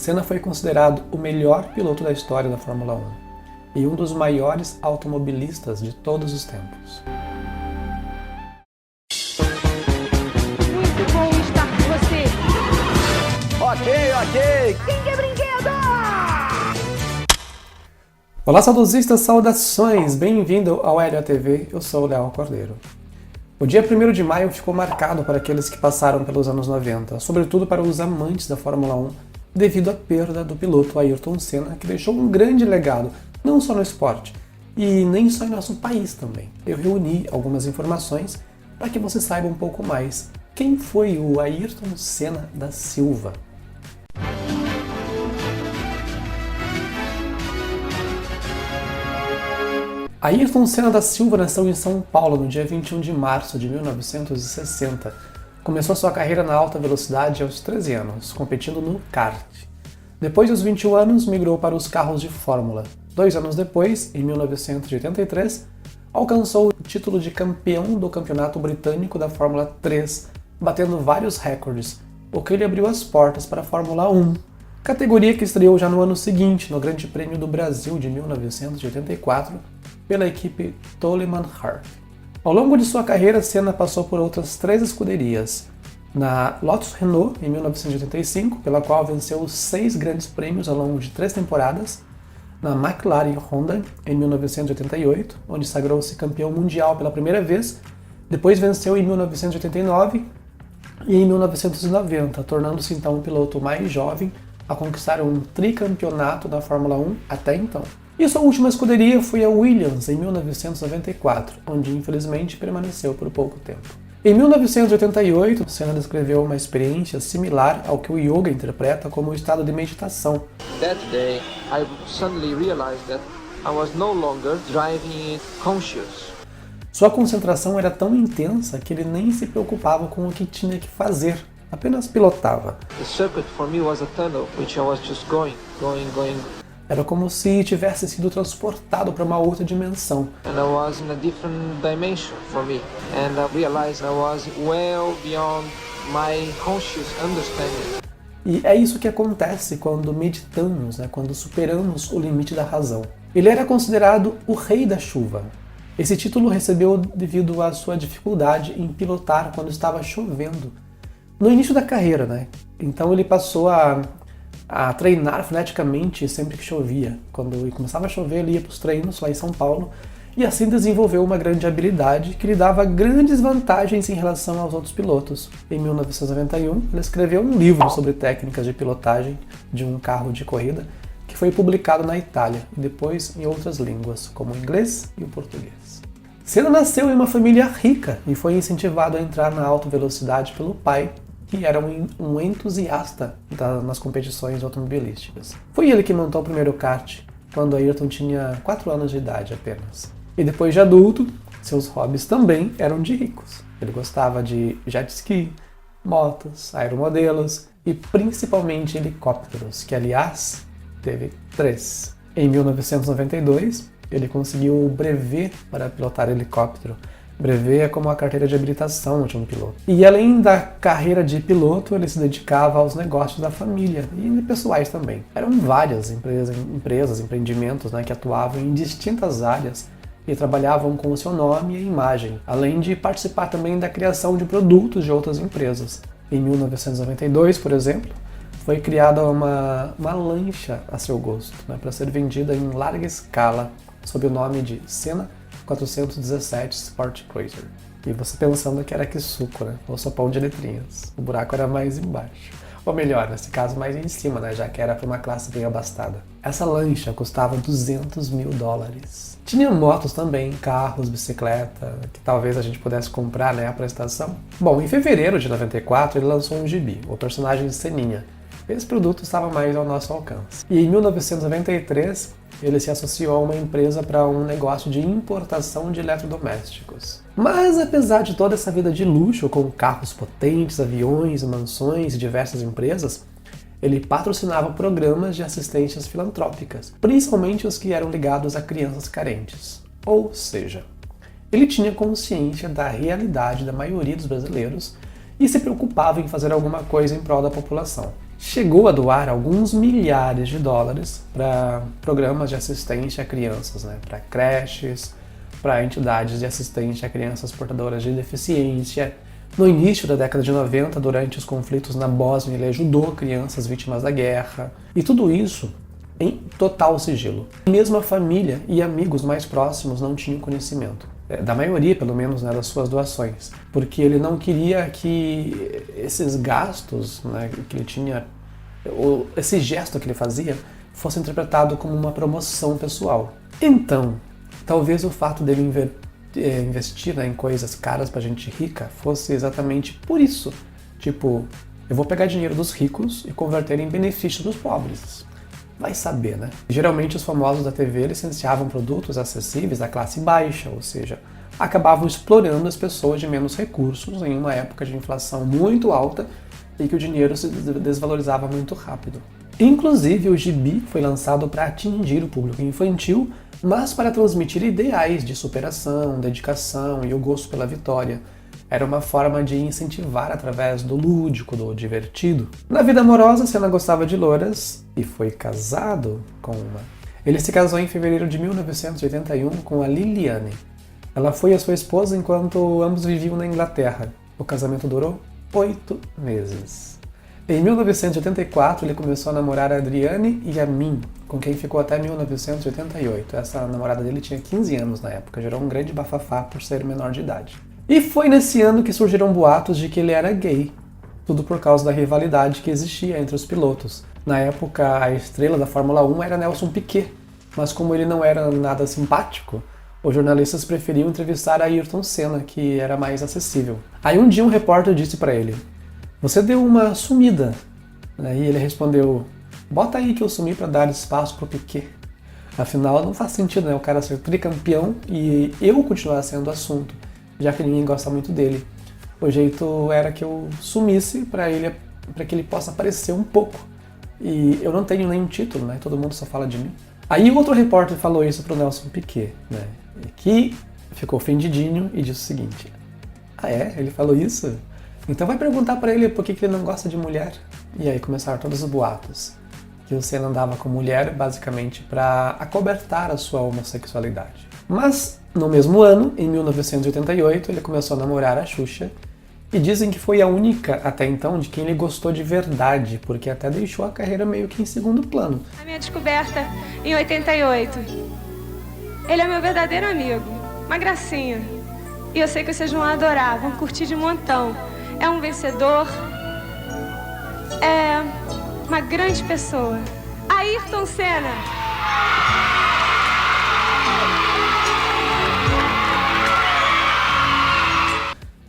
Senna foi considerado o melhor piloto da história da Fórmula 1 e um dos maiores automobilistas de todos os tempos. Muito bom estar com você. Ok. Quem quer brinquedo? Olá, saudosistas, saudações! Bem-vindo ao LATV, eu sou o Léo Cordeiro. O dia 1º de maio ficou marcado para aqueles que passaram pelos anos 90, sobretudo para os amantes da Fórmula 1, devido à perda do piloto Ayrton Senna, que deixou um grande legado, não só no esporte, e nem só em nosso país também. Eu reuni algumas informações para que você saiba um pouco mais. Quem foi o Ayrton Senna da Silva? Ayrton Senna da Silva nasceu em São Paulo no dia 21 de março de 1960. Começou sua carreira na alta velocidade aos 13 anos, competindo no kart. Depois dos 21 anos, migrou para os carros de Fórmula. 2 anos depois, em 1983, alcançou o título de campeão do Campeonato Britânico da Fórmula 3, batendo vários recordes, o que lhe abriu as portas para a Fórmula 1, categoria que estreou já no ano seguinte, no Grande Prêmio do Brasil de 1984, pela equipe Toleman Hart. Ao longo de sua carreira, Senna passou por outras 3 escuderias. Na Lotus Renault, em 1985, pela qual venceu 6 grandes prêmios ao longo de 3 temporadas. Na McLaren Honda, em 1988, onde sagrou-se campeão mundial pela primeira vez. Depois venceu em 1989 e em 1990, tornando-se então o piloto mais jovem a conquistar um tricampeonato da Fórmula 1 até então. E sua última escuderia foi a Williams, em 1994, onde infelizmente permaneceu por pouco tempo. Em 1988, Senna descreveu uma experiência similar ao que o yoga interpreta como o estado de meditação. That day, I suddenly realized that I was no longer driving conscious. Sua concentração era tão intensa que ele nem se preocupava com o que tinha que fazer, apenas pilotava. The circuit for me was a tunnel, which I was just going. Era como se tivesse sido transportado para uma outra dimensão. And I was in a different dimension for me. And I realized I was well beyond my conscious understanding. E é isso que acontece quando meditamos, quando superamos o limite da razão. Ele era considerado o rei da chuva. Esse título recebeu devido à sua dificuldade em pilotar quando estava chovendo. No início da carreira, Então ele passou a treinar freneticamente sempre que chovia. Quando começava a chover, ele ia para os treinos lá em São Paulo e assim desenvolveu uma grande habilidade que lhe dava grandes vantagens em relação aos outros pilotos. Em 1991, ele escreveu um livro sobre técnicas de pilotagem de um carro de corrida que foi publicado na Itália e depois em outras línguas, como o inglês e o português. Senna nasceu em uma família rica e foi incentivado a entrar na alta velocidade pelo pai, que era um entusiasta nas competições automobilísticas. Foi ele que montou o primeiro kart, quando Ayrton tinha 4 anos de idade apenas. E depois de adulto, seus hobbies também eram de ricos. Ele gostava de jet ski, motos, aeromodelos e principalmente helicópteros, que aliás teve 3. Em 1992, ele conseguiu o brevet para pilotar helicóptero. Brevet é como a carteira de habilitação de um piloto. E além da carreira de piloto, ele se dedicava aos negócios da família e pessoais também. Eram várias empresas, empreendimentos que atuavam em distintas áreas e trabalhavam com o seu nome e imagem, além de participar também da criação de produtos de outras empresas. Em 1992, por exemplo, foi criada uma lancha a seu gosto, para ser vendida em larga escala, sob o nome de Senna 417 Sport Cruiser. E você pensando que era Kisuko, ou sopão de letrinhas. O buraco era mais embaixo. Ou melhor, nesse caso mais em cima, já que era para uma classe bem abastada. Essa lancha custava $200 mil. Tinha motos também, carros, bicicleta, que talvez a gente pudesse comprar a prestação. Bom, em fevereiro de 94 ele lançou um gibi, o personagem Seninha. Esse produto estava mais ao nosso alcance. E em 1993, ele se associou a uma empresa para um negócio de importação de eletrodomésticos. Mas apesar de toda essa vida de luxo, com carros potentes, aviões, mansões e diversas empresas, ele patrocinava programas de assistências filantrópicas, principalmente os que eram ligados a crianças carentes. Ou seja, ele tinha consciência da realidade da maioria dos brasileiros e se preocupava em fazer alguma coisa em prol da população. chegou a doar alguns milhares de dólares para programas de assistência a crianças, né? Para creches, para entidades de assistência a crianças portadoras de deficiência. No início da década de 90, durante os conflitos na Bósnia, ele ajudou crianças vítimas da guerra. E tudo isso em total sigilo. Mesmo a família e amigos mais próximos não tinham conhecimento. Da maioria, pelo menos, né, das suas doações. Porque ele não queria que esses gastos, né, que ele tinha, ou esse gesto que ele fazia, fosse interpretado como uma promoção pessoal. Então, talvez o fato dele investir, né, em coisas caras pra gente rica fosse exatamente por isso. Tipo, eu vou pegar dinheiro dos ricos e converter em benefício dos pobres. Vai saber, né? Geralmente os famosos da TV licenciavam produtos acessíveis à classe baixa, ou seja, acabavam explorando as pessoas de menos recursos em uma época de inflação muito alta e que o dinheiro se desvalorizava muito rápido. Inclusive, o gibi foi lançado para atingir o público infantil, mas para transmitir ideais de superação, dedicação e o gosto pela vitória. Era uma forma de incentivar através do lúdico, do divertido. Na vida amorosa, Senna gostava de louras e foi casado com uma. Ele se casou em fevereiro de 1981 com a Liliane. Ela foi a sua esposa enquanto ambos viviam na Inglaterra. O casamento durou 8 meses. Em 1984, ele começou a namorar a Adriane Yamin, com quem ficou até 1988. Essa namorada dele tinha 15 anos na época, gerou um grande bafafá por ser menor de idade. E foi nesse ano que surgiram boatos de que ele era gay, tudo por causa da rivalidade que existia entre os pilotos. Na época, a estrela da Fórmula 1 era Nelson Piquet, mas como ele não era nada simpático, os jornalistas preferiam entrevistar a Ayrton Senna, que era mais acessível. Aí um dia um repórter disse para ele: "Você deu uma sumida." Aí ele respondeu: "Bota aí que eu sumi para dar espaço pro Piquet." Afinal, não faz sentido, né? O cara ser tricampeão e eu continuar sendo assunto, já que ninguém gosta muito dele. O jeito era que eu sumisse para que ele possa aparecer um pouco. E eu não tenho nenhum título, né? Todo mundo só fala de mim. Aí outro repórter falou isso pro Nelson Piquet, né? Que ficou ofendidinho e disse o seguinte: "Ah é? Ele falou isso? Então vai perguntar para ele por que ele não gosta de mulher." E aí começaram todos os boatos. Que o Senna andava com mulher basicamente para acobertar a sua homossexualidade. Mas no mesmo ano, em 1988, ele começou a namorar a Xuxa, e dizem que foi a única, até então, de quem ele gostou de verdade, porque até deixou a carreira meio que em segundo plano. A minha descoberta em 88. Ele é meu verdadeiro amigo, uma gracinha. E eu sei que vocês vão adorar, vão curtir de montão. É um vencedor, é uma grande pessoa. Ayrton Senna.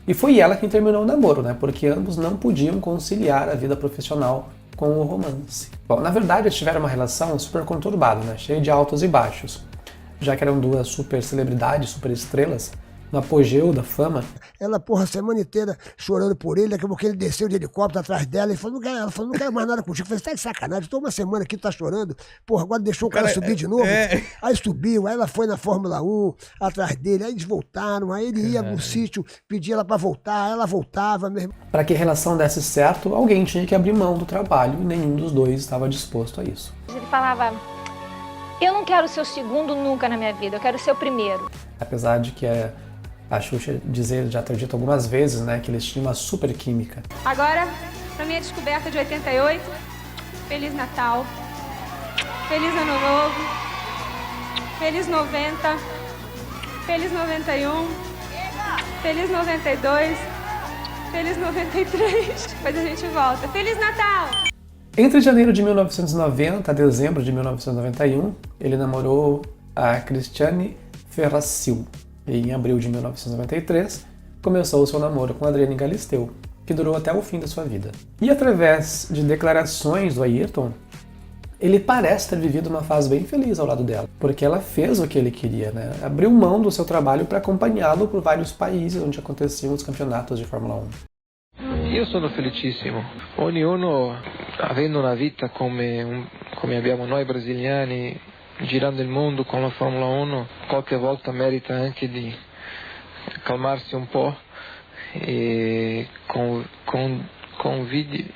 E foi ela quem terminou o namoro, né? Porque ambos não podiam conciliar a vida profissional com o romance. Bom, na verdade, eles tiveram uma relação super conturbada, né? Cheia de altos e baixos. Já que eram duas super celebridades, super estrelas, no apogeu da fama. Ela, porra, a semana inteira chorando por ele, daqui a pouco ele desceu de helicóptero atrás dela e falou: ela falou, não quero mais nada contigo. Eu falei: você tá de sacanagem, tô uma semana aqui, tá chorando, porra, agora deixou o cara subir de novo. Aí subiu, aí ela foi na Fórmula 1 atrás dele, aí eles voltaram, aí ele ia no sítio, pedia ela pra voltar, ela voltava mesmo. Para que a relação desse certo, alguém tinha que abrir mão do trabalho e nenhum dos dois estava disposto a isso. Ele falava: eu não quero ser o segundo nunca na minha vida, eu quero ser o primeiro. Apesar de que a Xuxa já ter dito algumas vezes, né, que eles tinham uma super química. Agora, pra minha descoberta de 88, Feliz Natal, Feliz Ano Novo, Feliz 90, Feliz 91, Feliz 92, Feliz 93, depois a gente volta. Feliz Natal! Entre janeiro de 1990 a dezembro de 1991, ele namorou a Cristiane Ferracil. E em abril de 1993, começou o seu namoro com Adriane Galisteu, que durou até o fim da sua vida. E através de declarações do Ayrton, ele parece ter vivido uma fase bem feliz ao lado dela, porque ela fez o que ele queria, né? Abriu mão do seu trabalho para acompanhá-lo por vários países onde aconteciam os campeonatos de Fórmula 1. Io sono felicissimo. Ognuno, avendo una vita come abbiamo noi brasiliani, girando il mondo con la Formula 1, qualche volta merita anche di calmarsi un po' e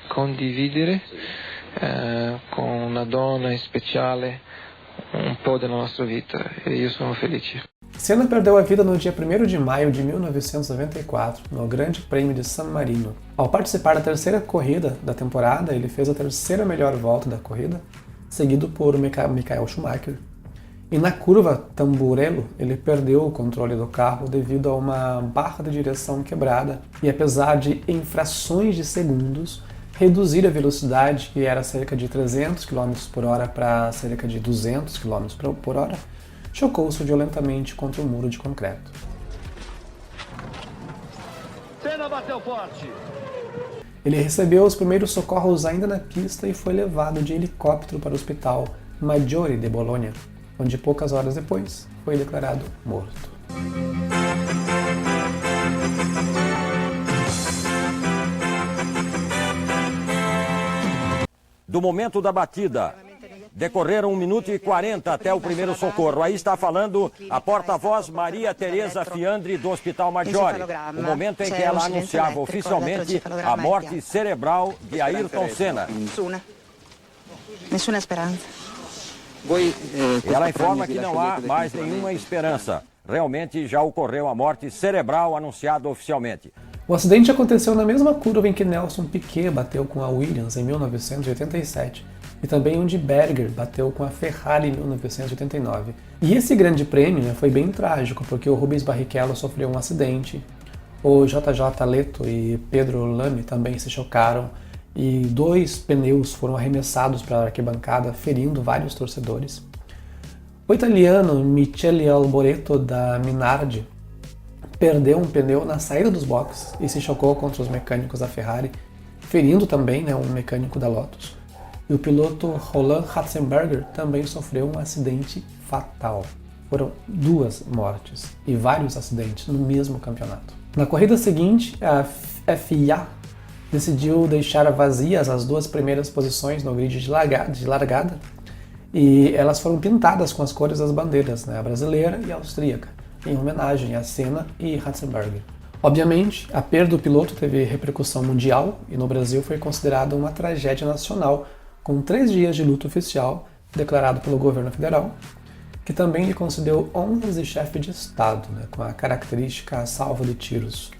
condividere con una donna speciale un po' della nostra vita e io sono felice. Senna perdeu a vida no dia 1º de maio de 1994, no Grande Prêmio de San Marino. Ao participar da terceira corrida da temporada, ele fez a terceira melhor volta da corrida, seguido por Michael Schumacher. E na curva Tamburello, ele perdeu o controle do carro devido a uma barra de direção quebrada e, apesar de em frações de segundos, reduzir a velocidade, que era cerca de 300 km por hora para cerca de 200 km por hora, chocou-se violentamente contra o muro de concreto. Senna bateu forte. Ele recebeu os primeiros socorros ainda na pista e foi levado de helicóptero para o hospital Maggiore de Bologna, onde poucas horas depois foi declarado morto. Do momento da batida, decorreram 1 minuto e 40 até o primeiro socorro. Aí está falando a porta-voz Maria Teresa Fiandri do Hospital Maggiore. O momento em que ela anunciava oficialmente a morte cerebral de Ayrton Senna. Nessuna esperança. Ela informa que não há mais nenhuma esperança. Realmente já ocorreu a morte cerebral anunciada oficialmente. O acidente aconteceu na mesma curva em que Nelson Piquet bateu com a Williams em 1987 e também onde Berger bateu com a Ferrari em 1989. E esse grande prêmio foi bem trágico, porque o Rubens Barrichello sofreu um acidente, o JJ Leto e Pedro Lamy também se chocaram e 2 pneus foram arremessados para a arquibancada, ferindo vários torcedores. O italiano Michele Alboreto da Minardi perdeu um pneu na saída dos boxes e se chocou contra os mecânicos da Ferrari, ferindo também um mecânico da Lotus. E o piloto Roland Ratzenberger também sofreu um acidente fatal. Foram 2 mortes e vários acidentes no mesmo campeonato. Na corrida seguinte, a FIA decidiu deixar vazias as 2 primeiras posições no grid de largada e elas foram pintadas com as cores das bandeiras, a brasileira e a austríaca, em homenagem a Senna e Ratzenberger. Obviamente, a perda do piloto teve repercussão mundial e no Brasil foi considerada uma tragédia nacional, com 3 dias de luto oficial declarado pelo governo federal, que também lhe concedeu honras de chefe de Estado, com a característica salva de tiros.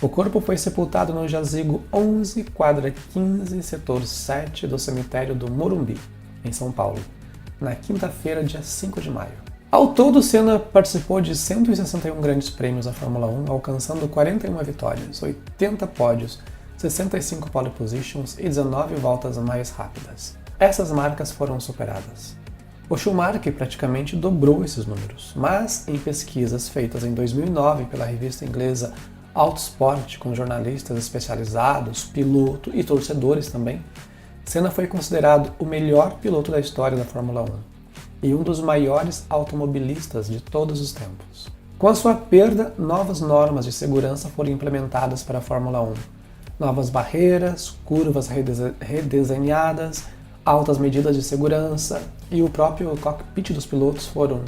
O corpo foi sepultado no jazigo 11, quadra 15, setor 7 do cemitério do Morumbi, em São Paulo, na quinta-feira, dia 5 de maio. Ao todo, Senna participou de 161 grandes prêmios da Fórmula 1, alcançando 41 vitórias, 80 pódios, 65 pole positions e 19 voltas mais rápidas. Essas marcas foram superadas. O Schumacher praticamente dobrou esses números, mas em pesquisas feitas em 2009 pela revista inglesa Autosport, com jornalistas especializados, piloto e torcedores também, Senna foi considerado o melhor piloto da história da Fórmula 1 e um dos maiores automobilistas de todos os tempos. Com a sua perda, novas normas de segurança foram implementadas para a Fórmula 1. Novas barreiras, curvas redesenhadas, altas medidas de segurança e o próprio cockpit dos pilotos foram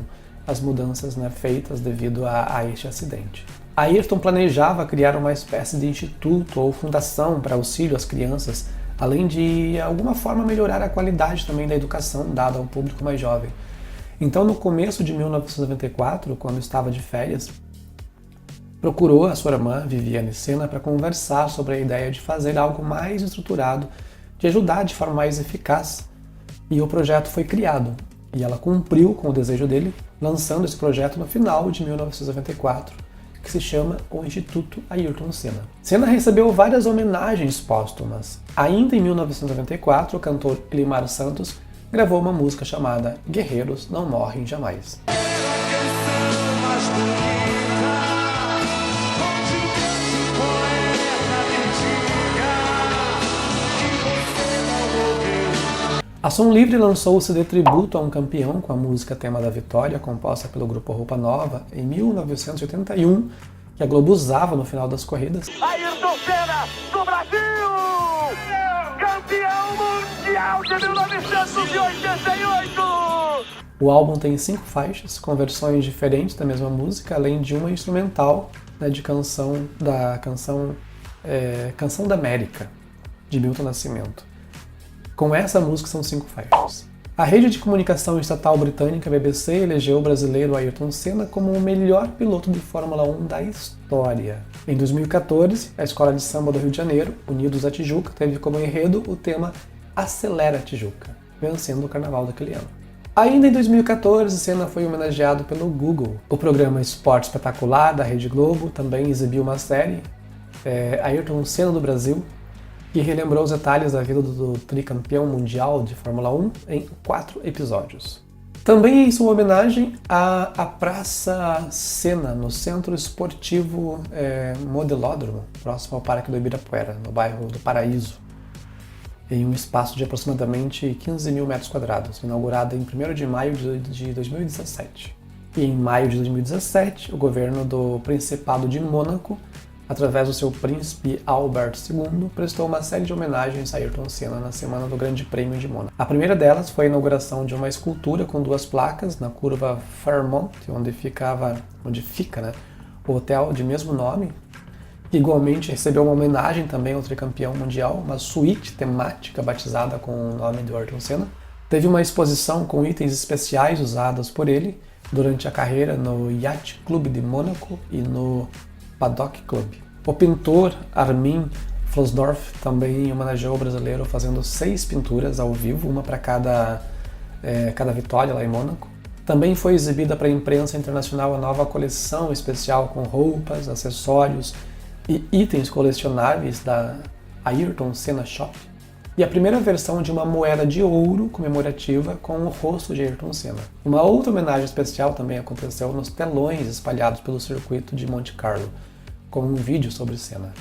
as mudanças feitas devido a este acidente. Ayrton planejava criar uma espécie de instituto ou fundação para auxílio às crianças, além de alguma forma melhorar a qualidade também da educação dada ao público mais jovem. Então, no começo de 1994, quando estava de férias, procurou a sua irmã, Viviane Senna, para conversar sobre a ideia de fazer algo mais estruturado, de ajudar de forma mais eficaz. E o projeto foi criado, e ela cumpriu com o desejo dele, lançando esse projeto no final de 1994, que se chama o Instituto Ayrton Senna. Senna recebeu várias homenagens póstumas. Ainda em 1994, o cantor Elimar Santos gravou uma música chamada Guerreiros Não Morrem Jamais. A Som Livre lançou o CD tributo a um campeão com a música tema da vitória, composta pelo grupo Roupa Nova, em 1981, que a Globo usava no final das corridas. Ayrton Senna, do Brasil! Campeão mundial de 1988! O álbum tem 5 faixas, com versões diferentes da mesma música, além de uma instrumental da canção Canção da América, de Milton Nascimento. Com essa música são 5 faixas. A rede de comunicação estatal britânica BBC elegeu o brasileiro Ayrton Senna como o melhor piloto de Fórmula 1 da história. Em 2014, a Escola de Samba do Rio de Janeiro, Unidos à Tijuca, teve como enredo o tema Acelera Tijuca, vencendo o carnaval daquele ano. Ainda em 2014, Senna foi homenageado pelo Google. O programa Esporte Espetacular da Rede Globo também exibiu uma série, Ayrton Senna do Brasil, que relembrou os detalhes da vida do tricampeão mundial de Fórmula 1 em 4 episódios. Também em sua homenagem à Praça Senna, no Centro Esportivo Modelódromo, próximo ao Parque do Ibirapuera, no bairro do Paraíso, em um espaço de aproximadamente 15 mil metros quadrados, inaugurada em 1º de maio de 2017. E em maio de 2017, o governo do Principado de Mônaco, através do seu príncipe Albert II, prestou uma série de homenagens a Ayrton Senna na semana do Grande Prêmio de Mônaco. A primeira delas foi a inauguração de uma escultura com 2 placas na curva Fairmont, onde fica o hotel de mesmo nome, que igualmente recebeu uma homenagem também ao tricampeão mundial, uma suíte temática batizada com o nome do Ayrton Senna. Teve uma exposição com itens especiais usados por ele durante a carreira no Yacht Club de Mônaco e no Paddock Club. O pintor Armin Flossdorf também homenageou o brasileiro fazendo 6 pinturas ao vivo, uma para cada vitória lá em Mônaco. Também foi exibida para a imprensa internacional a nova coleção especial com roupas, acessórios e itens colecionáveis da Ayrton Senna Shop, e a primeira versão de uma moeda de ouro comemorativa com o rosto de Ayrton Senna. Uma outra homenagem especial também aconteceu nos telões espalhados pelo circuito de Monte Carlo, com um vídeo sobre Senna.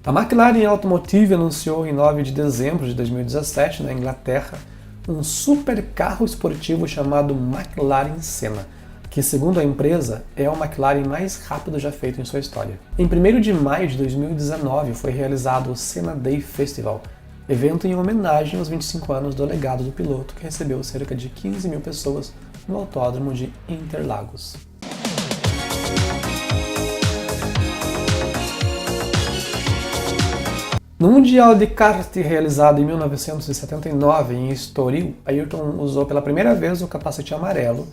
A McLaren Automotive anunciou em 9 de dezembro de 2017, na Inglaterra, um supercarro esportivo chamado McLaren Senna, que, segundo a empresa, é o McLaren mais rápido já feito em sua história. Em 1º de maio de 2019 foi realizado o Senna Day Festival, evento em homenagem aos 25 anos do legado do piloto, que recebeu cerca de 15 mil pessoas no autódromo de Interlagos. No Mundial de Kart realizado em 1979 em Estoril, Ayrton usou pela primeira vez o capacete amarelo,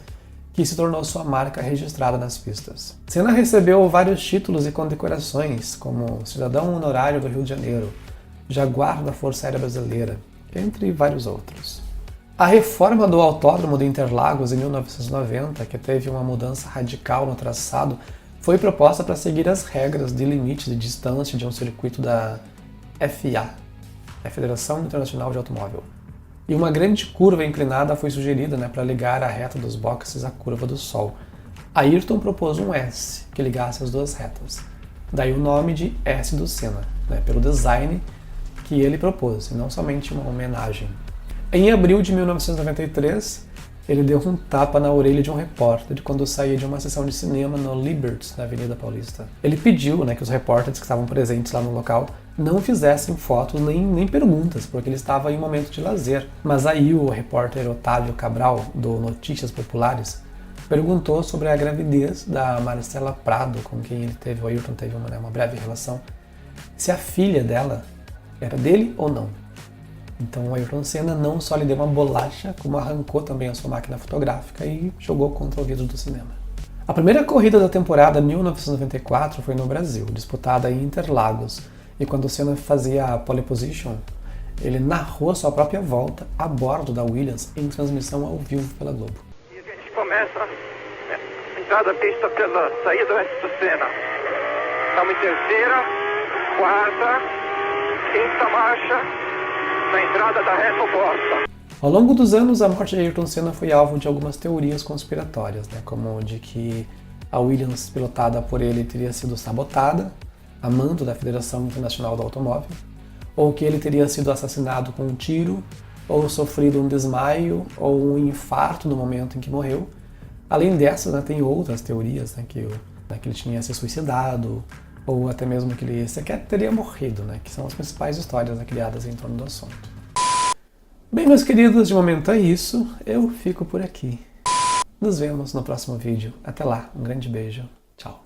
que se tornou sua marca registrada nas pistas. Senna recebeu vários títulos e condecorações, como Cidadão Honorário do Rio de Janeiro, Jaguar da Força Aérea Brasileira, entre vários outros. A reforma do Autódromo de Interlagos em 1990, que teve uma mudança radical no traçado, foi proposta para seguir as regras de limite de distância de um circuito da FIA, a Federação Internacional de Automóvel. E uma grande curva inclinada foi sugerida para ligar a reta dos boxes à curva do Sol. Ayrton propôs um S, que ligasse as 2 retas. Daí o nome de S do Senna, pelo design que ele propôs, e não somente uma homenagem. Em abril de 1993, ele deu um tapa na orelha de um repórter quando saía de uma sessão de cinema no Liberty, na Avenida Paulista. Ele pediu que os repórteres que estavam presentes lá no local não fizessem fotos nem perguntas, porque ele estava em um momento de lazer. Mas aí o repórter Otávio Cabral, do Notícias Populares, perguntou sobre a gravidez da Marcela Prado, com quem o Ayrton teve uma breve relação, se a filha dela era dele ou não. Então o Ayrton Senna não só lhe deu uma bolacha, como arrancou também a sua máquina fotográfica e jogou contra o vidro do cinema. A primeira corrida da temporada 1994 foi no Brasil, disputada em Interlagos, e quando o Senna fazia a pole position, ele narrou sua própria volta a bordo da Williams em transmissão ao vivo pela Globo. E a gente começa a entrada da pista pela saída do Senna. Estamos em terceira, quarta, quinta marcha, na entrada da reta oposta. Ao longo dos anos, a morte de Ayrton Senna foi alvo de algumas teorias conspiratórias, como de que a Williams pilotada por ele teria sido sabotada, a mando da Federação Internacional do Automóvel, ou que ele teria sido assassinado com um tiro, ou sofrido um desmaio, ou um infarto no momento em que morreu. Além dessas, tem outras teorias, que ele tinha se suicidado, ou até mesmo que ele sequer teria morrido, que são as principais histórias criadas em torno do assunto. Bem, meus queridos, de momento é isso. Eu fico por aqui. Nos vemos no próximo vídeo. Até lá, um grande beijo. Tchau.